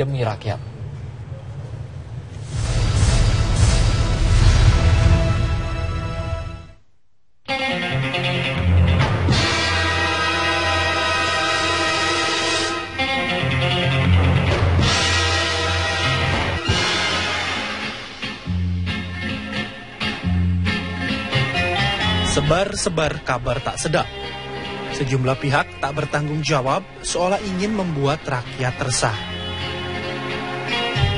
demi rakyat. Sebar-sebar kabar tak sedap. Sejumlah pihak tak bertanggung jawab seolah ingin membuat rakyat resah.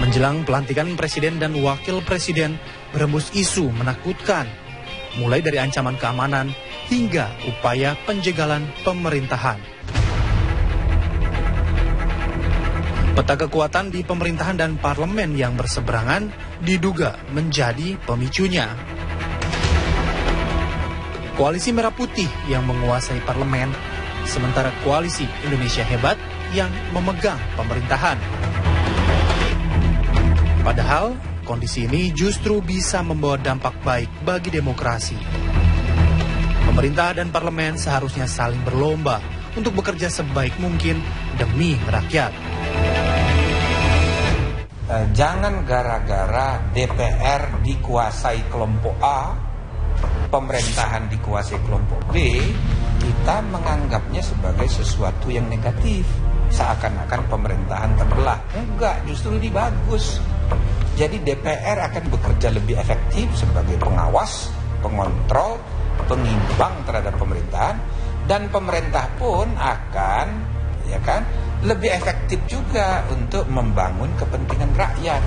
Menjelang pelantikan presiden dan wakil presiden berembus isu menakutkan, mulai dari ancaman keamanan hingga upaya penjegalan pemerintahan. Peta kekuatan di pemerintahan dan parlemen yang berseberangan diduga menjadi pemicunya. Koalisi Merah Putih yang menguasai parlemen, sementara Koalisi Indonesia Hebat yang memegang pemerintahan. Padahal, kondisi ini justru bisa membawa dampak baik bagi demokrasi. Pemerintah dan parlemen seharusnya saling berlomba untuk bekerja sebaik mungkin demi rakyat. Jangan gara-gara DPR dikuasai kelompok A, pemerintahan dikuasai kelompok B, kita menganggapnya sebagai sesuatu yang negatif. Seakan-akan pemerintahan terbelah. Enggak, justru ini bagus. Jadi DPR akan bekerja lebih efektif sebagai pengawas, pengontrol, pengimbang terhadap pemerintahan, dan pemerintah pun akan, ya kan, lebih efektif juga untuk membangun kepentingan rakyat.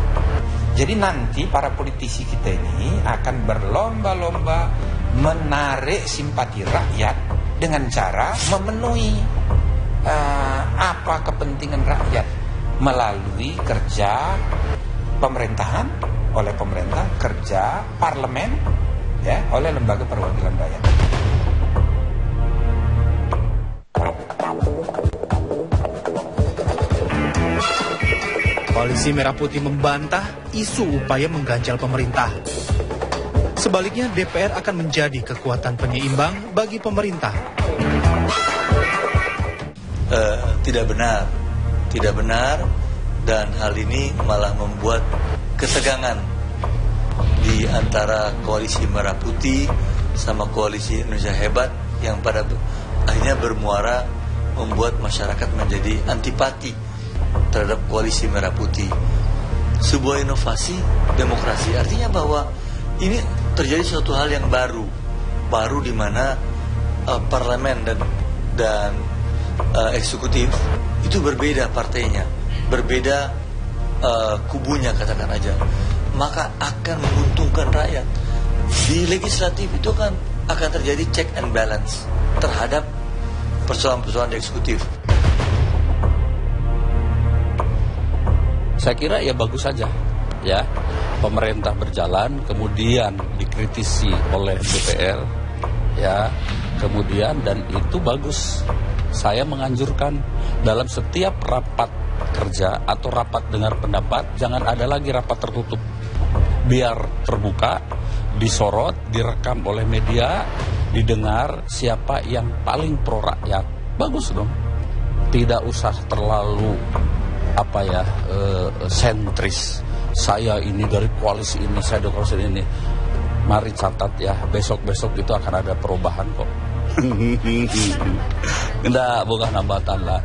Jadi nanti para politisi kita ini akan berlomba-lomba menarik simpati rakyat dengan cara memenuhi apa kepentingan rakyat melalui kerja pemerintahan oleh pemerintah, kerja parlemen ya oleh lembaga perwakilan rakyat. Koalisi Merah Putih membantah isu upaya mengganjal pemerintah. Sebaliknya, DPR akan menjadi kekuatan penyeimbang bagi pemerintah. Tidak benar, dan hal ini malah membuat ketegangan di antara Koalisi Merah Putih sama Koalisi Indonesia Hebat yang pada akhirnya bermuara membuat masyarakat menjadi antipati terhadap Koalisi Merah Putih. Sebuah inovasi demokrasi, artinya bahwa ini terjadi suatu hal yang baru di mana parlemen dan eksekutif itu berbeda partainya, berbeda kubunya katakan aja, maka akan menguntungkan rakyat. Di legislatif itu kan akan terjadi check and balance terhadap persoalan-persoalan di eksekutif. Saya kira ya bagus saja, ya pemerintah berjalan, kemudian dikritisi oleh DPR, ya kemudian dan itu bagus. Saya menganjurkan dalam setiap rapat kerja atau rapat dengar pendapat jangan ada lagi rapat tertutup, biar terbuka, disorot, direkam oleh media, didengar siapa yang paling pro rakyat. Bagus dong, tidak usah terlalu sentris. Saya ini dari koalisi ini, saya dari koalisi ini. Mari catat ya, besok-besok itu akan ada perubahan kok. Enggak, bukan hambatan lah.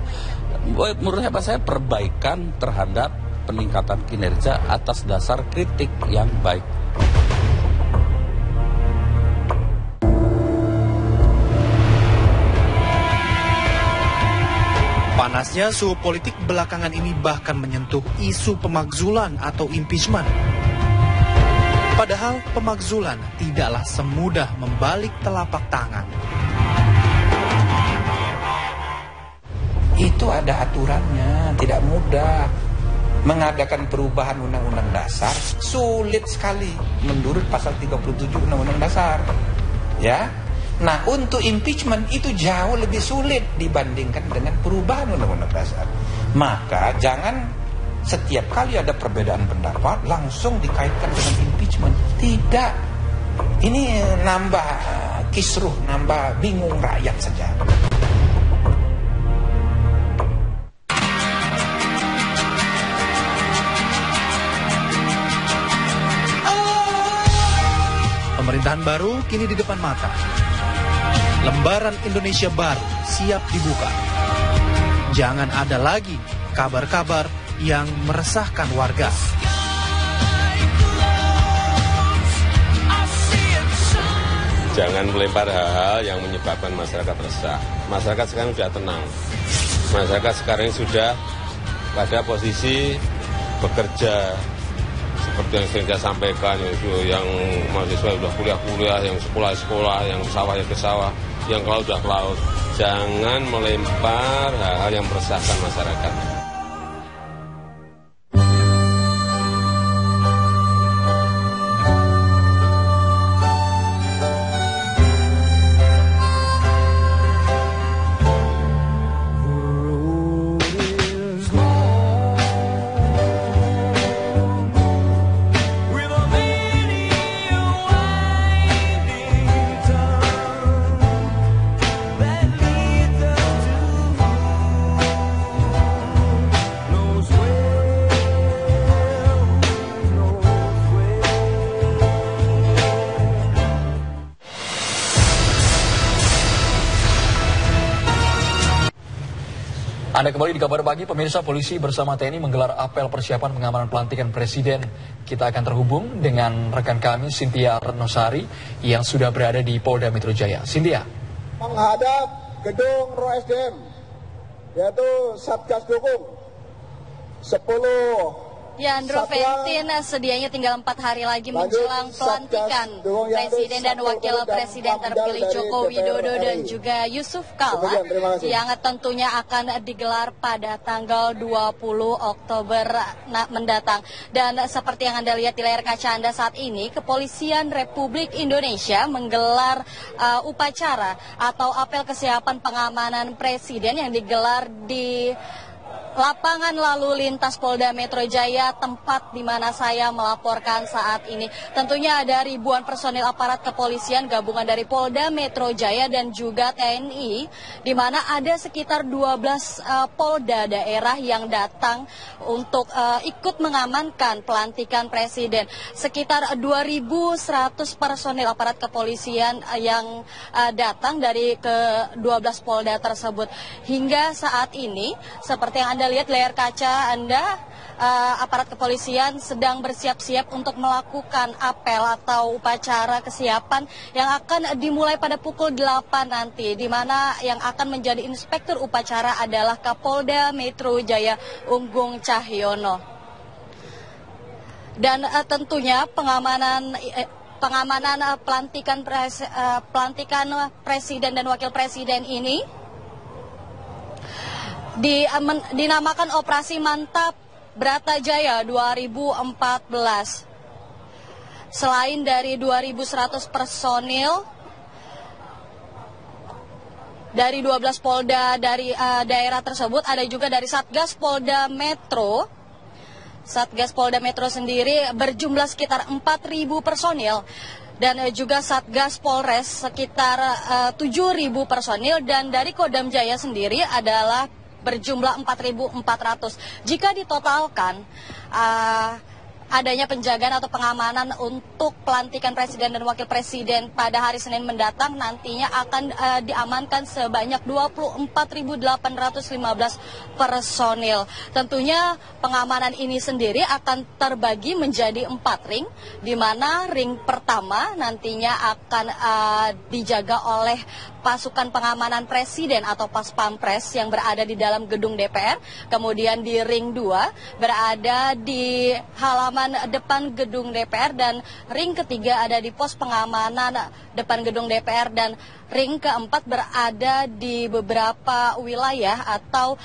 Menurut saya perbaikan terhadap peningkatan kinerja atas dasar kritik yang baik. Panasnya suhu politik belakangan ini bahkan menyentuh isu pemakzulan atau impeachment. Padahal pemakzulan tidaklah semudah membalik telapak tangan. Itu ada aturannya, tidak mudah. Mengadakan perubahan undang-undang dasar sulit sekali menurut pasal 37 undang-undang dasar. Ya. Nah, untuk impeachment itu jauh lebih sulit dibandingkan dengan perubahan undang-undang dasar. Maka jangan setiap kali ada perbedaan pendapat langsung dikaitkan dengan impeachment. Tidak. Ini nambah kisruh, nambah bingung rakyat saja. Pemerintahan baru kini di depan mata. Lembaran Indonesia baru siap dibuka. Jangan ada lagi kabar-kabar yang meresahkan warga. Jangan melempar hal-hal yang menyebabkan masyarakat resah. Masyarakat sekarang sudah tenang. Masyarakat sekarang sudah pada posisi bekerja. Seperti yang sering saya sampaikan, yang mahasiswa sudah kuliah-kuliah, yang sekolah-sekolah, yang sawah ya ke sawah, yang ke laut sudah ke laut. Jangan melempar hal-hal yang meresahkan masyarakat. Anda kembali di Kabar Pagi, pemirsa. Polisi bersama TNI menggelar apel persiapan pengamanan pelantikan Presiden. Kita akan terhubung dengan rekan kami, Cynthia Retnosari, yang sudah berada di Polda Metro Jaya. Cynthia. Menghadap gedung ROSDM, yaitu Satgas Dukung 10. Ya, Andro Ventin, sedianya tinggal 4 hari lagi menjelang pelantikan Presiden dan Wakil Presiden terpilih Joko Widodo dan juga Yusuf Kala yang tentunya akan digelar pada tanggal 20 Oktober mendatang. Dan seperti yang Anda lihat di layar kaca Anda saat ini, Kepolisian Republik Indonesia menggelar upacara atau apel kesiapan pengamanan Presiden yang digelar di lapangan lalu lintas Polda Metro Jaya, tempat di mana saya melaporkan saat ini. Tentunya ada ribuan personil aparat kepolisian gabungan dari Polda Metro Jaya dan juga TNI, di mana ada sekitar 12 polda daerah yang datang untuk ikut mengamankan pelantikan Presiden. Sekitar 2.100 personil aparat kepolisian yang datang dari ke 12 polda tersebut. Hingga saat ini, seperti yang Anda lihat layar kaca Anda, aparat kepolisian sedang bersiap-siap untuk melakukan apel atau upacara kesiapan yang akan dimulai pada pukul 8 nanti, di mana yang akan menjadi inspektur upacara adalah Kapolda Metro Jaya Unggung Cahyono. Dan tentunya pengamanan pelantikan Presiden dan Wakil Presiden ini dinamakan Operasi Mantap Bratajaya 2014. Selain dari 2.100 personil dari 12 polda dari daerah tersebut, ada juga dari Satgas Polda Metro. Satgas Polda Metro sendiri berjumlah sekitar 4.000 personil. Dan juga Satgas Polres sekitar 7.000 personil. Dan dari Kodam Jaya sendiri adalah berjumlah 4.400. Jika ditotalkan, adanya penjagaan atau pengamanan untuk pelantikan Presiden dan Wakil Presiden pada hari Senin mendatang nantinya akan diamankan sebanyak 24.815 personil. Tentunya pengamanan ini sendiri akan terbagi menjadi 4 ring, di mana ring pertama nantinya akan dijaga oleh pasukan pengamanan Presiden atau Pas Pampres yang berada di dalam gedung DPR. Kemudian di ring 2 berada di halaman depan gedung DPR, dan ring ketiga ada di pos pengamanan depan gedung DPR, dan ring keempat berada di beberapa wilayah atau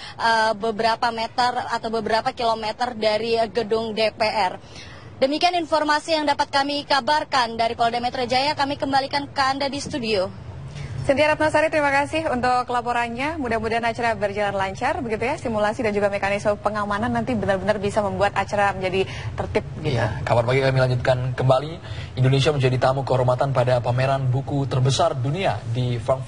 beberapa meter atau beberapa kilometer dari gedung DPR. Demikian informasi yang dapat kami kabarkan dari Polda Metro Jaya. Kami kembalikan ke Anda di studio. Cynthia Retnosari, terima kasih untuk laporannya. Mudah-mudahan acara berjalan lancar, begitu ya. Simulasi dan juga mekanisme pengamanan nanti benar-benar bisa membuat acara menjadi tertib. Gitu. Iya, Kabar Pagi kami lanjutkan kembali. Indonesia menjadi tamu kehormatan pada pameran buku terbesar dunia di Frankfurt.